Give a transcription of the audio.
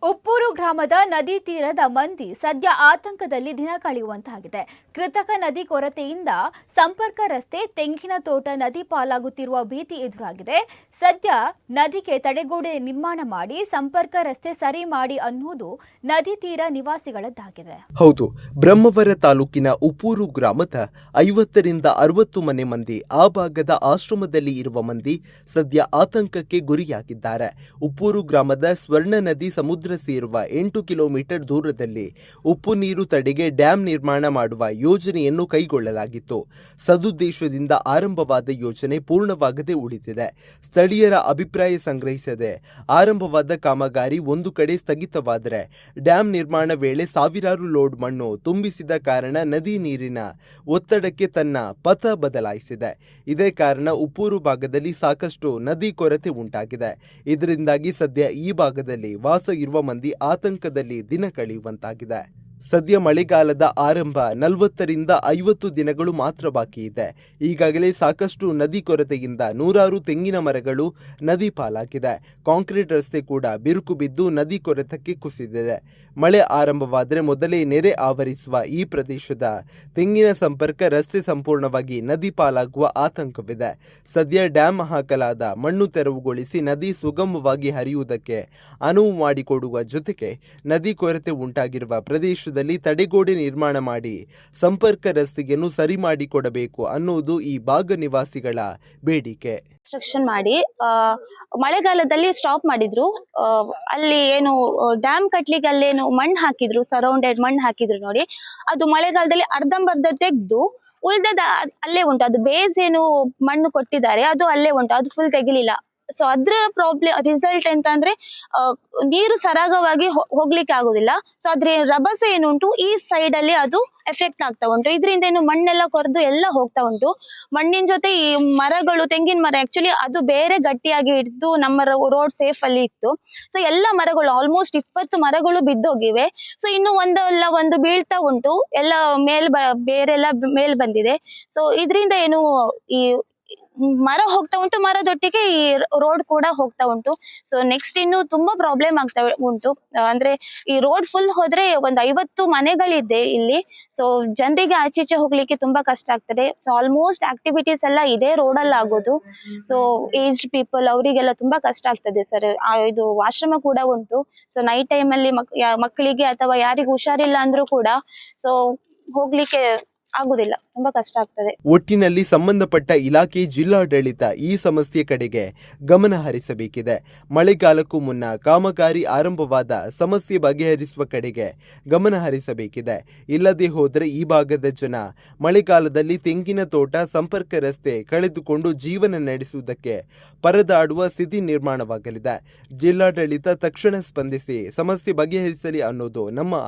ಉಪ್ಪೂರು ಗ್ರಾಮದ ನದಿ ತೀರದ ಮಂದಿ ಸದ್ಯ ಆತಂಕದಲ್ಲಿ ದಿನ ಕಳೆಯುವಂತಾಗಿದೆ. ಕೃತಕ ನದಿ ಕೊರತೆಯಿಂದ ಸಂಪರ್ಕ ರಸ್ತೆ, ತೆಂಗಿನ ತೋಟ ನದಿ ಪಾಲಾಗುತ್ತಿರುವ ಭೀತಿ ಎದುರಾಗಿದೆ. ಸದ್ಯ ನದಿಗೆ ತಡೆಗೋಡೆ ನಿರ್ಮಾಣ ಮಾಡಿ ಸಂಪರ್ಕ ರಸ್ತೆ ಸರಿ ಮಾಡಿ ಅನ್ನುವುದು ನದಿ ತೀರ ನಿವಾಸಿಗಳದ್ದಾಗಿದೆ. ಹೌದು, ಬ್ರಹ್ಮಾವರ ತಾಲೂಕಿನ ಉಪ್ಪೂರು ಗ್ರಾಮದ 50ರಿಂದ 60 ಮನೆ ಮಂದಿ ಆ ಭಾಗದ ಆಶ್ರಮದಲ್ಲಿ ಇರುವ ಮಂದಿ ಸದ್ಯ ಆತಂಕಕ್ಕೆ ಗುರಿಯಾಗಿದ್ದಾರೆ. ಉಪ್ಪೂರು ಗ್ರಾಮದ ಸ್ವರ್ಣ ನದಿ ಸಮುದ್ರ ಸೇರುವ 8 ಕಿಲೋಮೀಟರ್ ದೂರದಲ್ಲಿ ಉಪ್ಪು ನೀರು ತಡೆಗೆ ಡ್ಯಾಂ ನಿರ್ಮಾಣ ಮಾಡುವ ಯೋಜನೆಯನ್ನು ಕೈಗೊಳ್ಳಲಾಗಿತ್ತು. ಸದುದ್ದೇಶದಿಂದ ಆರಂಭವಾದ ಯೋಜನೆ ಪೂರ್ಣವಾಗದೆ ಉಳಿದಿದೆ. ಸ್ಥಳೀಯರ ಅಭಿಪ್ರಾಯ ಸಂಗ್ರಹಿಸದೆ ಆರಂಭವಾದ ಕಾಮಗಾರಿ ಒಂದು ಕಡೆ ಸ್ಥಗಿತವಾದರೆ ಡ್ಯಾಂ ನಿರ್ಮಾಣ ವೇಳೆ ಸಾವಿರಾರು ಲೋಡ್ ಮಣ್ಣು ತುಂಬಿಸಿದ ಕಾರಣ ನದಿ ನೀರಿನ ಒತ್ತಡಕ್ಕೆ ತನ್ನ ಪಥ ಬದಲಾಯಿಸಿದೆ. ಇದೇ ಕಾರಣ ಉಪ್ಪೂರು ಭಾಗದಲ್ಲಿ ಸಾಕಷ್ಟು ನದಿ ಕೊರತೆ ಉಂಟಾಗಿದೆ. ಇದರಿಂದಾಗಿ ಸದ್ಯ ಈ ಭಾಗದಲ್ಲಿ ವಾಸ ಇರುವ ಮಂದಿ ಆತಂಕದಲ್ಲಿ ದಿನ ಕಳೆಯುವಂತಾಗಿದೆ. ಸದ್ಯ ಮಳೆಗಾಲದ ಆರಂಭ 40ರಿಂದ 50 ದಿನಗಳು ಮಾತ್ರ ಬಾಕಿ ಇದೆ. ಈಗಾಗಲೇ ಸಾಕಷ್ಟು ನದಿ ಕೊರತೆಯಿಂದ ನೂರಾರು ತೆಂಗಿನ ಮರಗಳು ನದಿ ಪಾಲಾಗಿದೆ. ಕಾಂಕ್ರೀಟ್ ರಸ್ತೆ ಕೂಡ ಬಿರುಕು ಬಿದ್ದು ನದಿ ಕೊರೆತಕ್ಕೆ ಕುಸಿದಿದೆ. ಮಳೆ ಆರಂಭವಾದರೆ ಮೊದಲೇ ನೆರೆ ಆವರಿಸುವ ಈ ಪ್ರದೇಶದ ತೆಂಗಿನ ಸಂಪರ್ಕ ರಸ್ತೆ ಸಂಪೂರ್ಣವಾಗಿ ನದಿ ಪಾಲಾಗುವ ಆತಂಕವಿದೆ. ಸದ್ಯ ಡ್ಯಾಂ ಹಾಕಲಾದ ಮಣ್ಣು ತೆರವುಗೊಳಿಸಿ ನದಿ ಸುಗಮವಾಗಿ ಹರಿಯುವುದಕ್ಕೆ ಅನುವು ಮಾಡಿಕೊಡುವ ಜೊತೆಗೆ ನದಿ ಕೊರತೆ ಉಂಟಾಗಿರುವ ಪ್ರದೇಶದಲ್ಲಿ ತಡೆಗೋಡೆ ನಿರ್ಮಾಣ ಮಾಡಿ ಸಂಪರ್ಕ ರಸ್ತೆಯನ್ನು ಸರಿ ಮಾಡಿಕೊಡಬೇಕು ಅನ್ನುವುದು ಈ ಭಾಗ ನಿವಾಸಿಗಳ ಬೇಡಿಕೆ. ಕನ್ಸ್ಟ್ರಕ್ಷನ್ ಮಾಡಿ ಮಳೆಗಾಲದಲ್ಲಿ ಸ್ಟಾಪ್ ಮಾಡಿದ್ರು. ಅಲ್ಲಿ ಏನು ಡ್ಯಾಮ್ ಕಟ್ಲಿಕ್ಕೆ ಅಲ್ಲೇನು ಮಣ್ಣು ಹಾಕಿದ್ರು, ಸರೌಂಡೆಡ್ ಮಣ್ಣು ಹಾಕಿದ್ರು ನೋಡಿ. ಅದು ಮಳೆಗಾಲದಲ್ಲಿ ಅರ್ಧಂಬರ್ಧ ತೆಗೆದು ಉಳಿದದ ಅಲ್ಲೇ ಉಂಟು. ಅದು ಬೇಸ್ ಏನು ಮಣ್ಣು ಕೊಟ್ಟಿದ್ದಾರೆ ಅದು ಅಲ್ಲೇ ಉಂಟು, ಅದು ಫುಲ್ ತೆಗಿಲಿಲ್ಲ. ಸೊ ಅದ್ರ ರಿಸಲ್ಟ್ ಎಂತ ಅಂದ್ರೆ ನೀರು ಸರಾಗವಾಗಿ ಹೋಗ್ಲಿಕ್ಕೆ ಆಗುದಿಲ್ಲ. ಸೊ ಅದ್ರ ರಭಸ ಏನುಂಟು ಈ ಸೈಡ್ ಅಲ್ಲಿ ಅದು ಎಫೆಕ್ಟ್ ಆಗ್ತಾ ಉಂಟು. ಇದರಿಂದ ಏನು ಮಣ್ಣೆಲ್ಲ ಕೊರೆದು ಎಲ್ಲ ಹೋಗ್ತಾ ಉಂಟು. ಮಣ್ಣಿನ ಜೊತೆ ಈ ಮರಗಳು, ತೆಂಗಿನ ಮರ ಆಕ್ಚುಲಿ ಅದು ಬೇರೆ ಗಟ್ಟಿಯಾಗಿ ಇದ್ದು ನಮ್ಮ ರೋಡ್ ಸೇಫ್ ಅಲ್ಲಿ ಇತ್ತು. ಸೊ ಎಲ್ಲ ಮರಗಳು ಆಲ್ಮೋಸ್ಟ್ 20 ಮರಗಳು ಬಿದ್ದೋಗಿವೆ. ಸೊ ಇನ್ನು ಒಂದು ಬೀಳ್ತಾ ಉಂಟು, ಎಲ್ಲ ಬೇರೆಲ್ಲ ಮೇಲ್ ಬಂದಿದೆ. ಸೊ ಇದರಿಂದ ಏನು ಈ ಮರ ಹೋಗ್ತಾ ಉಂಟು, ಮರದೊಟ್ಟಿಗೆ ಈ ರೋಡ್ ಕೂಡ ಹೋಗ್ತಾ ಉಂಟು. ಸೊ ನೆಕ್ಸ್ಟ್ ಇನ್ನು ತುಂಬಾ ಪ್ರಾಬ್ಲಮ್ ಆಗ್ತಾ ಉಂಟು. ಅಂದ್ರೆ ಈ ರೋಡ್ ಫುಲ್ ಹೋದ್ರೆ ಒಂದು 50 ಮನೆಗಳಿದೆ ಇಲ್ಲಿ. ಸೊ ಜನರಿಗೆ ಆಚೀಚೆ ಹೋಗ್ಲಿಕ್ಕೆ ತುಂಬಾ ಕಷ್ಟ ಆಗ್ತದೆ. ಸೊ ಆಲ್ಮೋಸ್ಟ್ ಆಕ್ಟಿವಿಟೀಸ್ ಎಲ್ಲ ಇದೇ ರೋಡ್ ಅಲ್ಲಿ ಆಗೋದು. ಸೊ ಏಜ್ಡ್ ಪೀಪಲ್ ಅವರಿಗೆಲ್ಲ ತುಂಬಾ ಕಷ್ಟ ಆಗ್ತದೆ ಸರ್. ಇದು ಆಶ್ರಮ ಕೂಡ ಉಂಟು. ಸೊ ನೈಟ್ ಟೈಮ್ ಅಲ್ಲಿ ಮಕ್ಕಳಿಗೆ ಅಥವಾ ಯಾರಿಗೂ ಹುಷಾರಿಲ್ಲ ಅಂದ್ರೂ ಕೂಡ ಸೊ ಹೋಗ್ಲಿಕ್ಕೆ ಆಗುದಿಲ್ಲ, ತುಂಬಾ ಕಷ್ಟ ಆಗ್ತದೆ. ಒಟ್ಟಿನಲ್ಲಿ ಸಂಬಂಧಪಟ್ಟ ಇಲಾಖೆ, ಜಿಲ್ಲಾಡಳಿತ ಈ ಸಮಸ್ಯೆ ಕಡೆಗೆ ಗಮನ ಹರಿಸಬೇಕಿದೆ. ಮಳೆಗಾಲಕ್ಕೂ ಮುನ್ನ ಕಾಮಗಾರಿ ಆರಂಭವಾದ ಸಮಸ್ಯೆ ಬಗೆಹರಿಸುವ ಕಡೆಗೆ ಗಮನ ಹರಿಸಬೇಕಿದೆ. ಇಲ್ಲದೆ ಹೋದರೆ ಈ ಭಾಗದ ಜನ ಮಳೆಗಾಲದಲ್ಲಿ ತೆಂಗಿನ ತೋಟ, ಸಂಪರ್ಕ ರಸ್ತೆ ಕಳೆದುಕೊಂಡು ಜೀವನ ನಡೆಸುವುದಕ್ಕೆ ಪರದಾಡುವ ಸ್ಥಿತಿ ನಿರ್ಮಾಣವಾಗಲಿದೆ. ಜಿಲ್ಲಾಡಳಿತ ತಕ್ಷಣ ಸ್ಪಂದಿಸಿ ಸಮಸ್ಯೆ ಬಗೆಹರಿಸಲಿ ಅನ್ನೋದು ನಮ್ಮ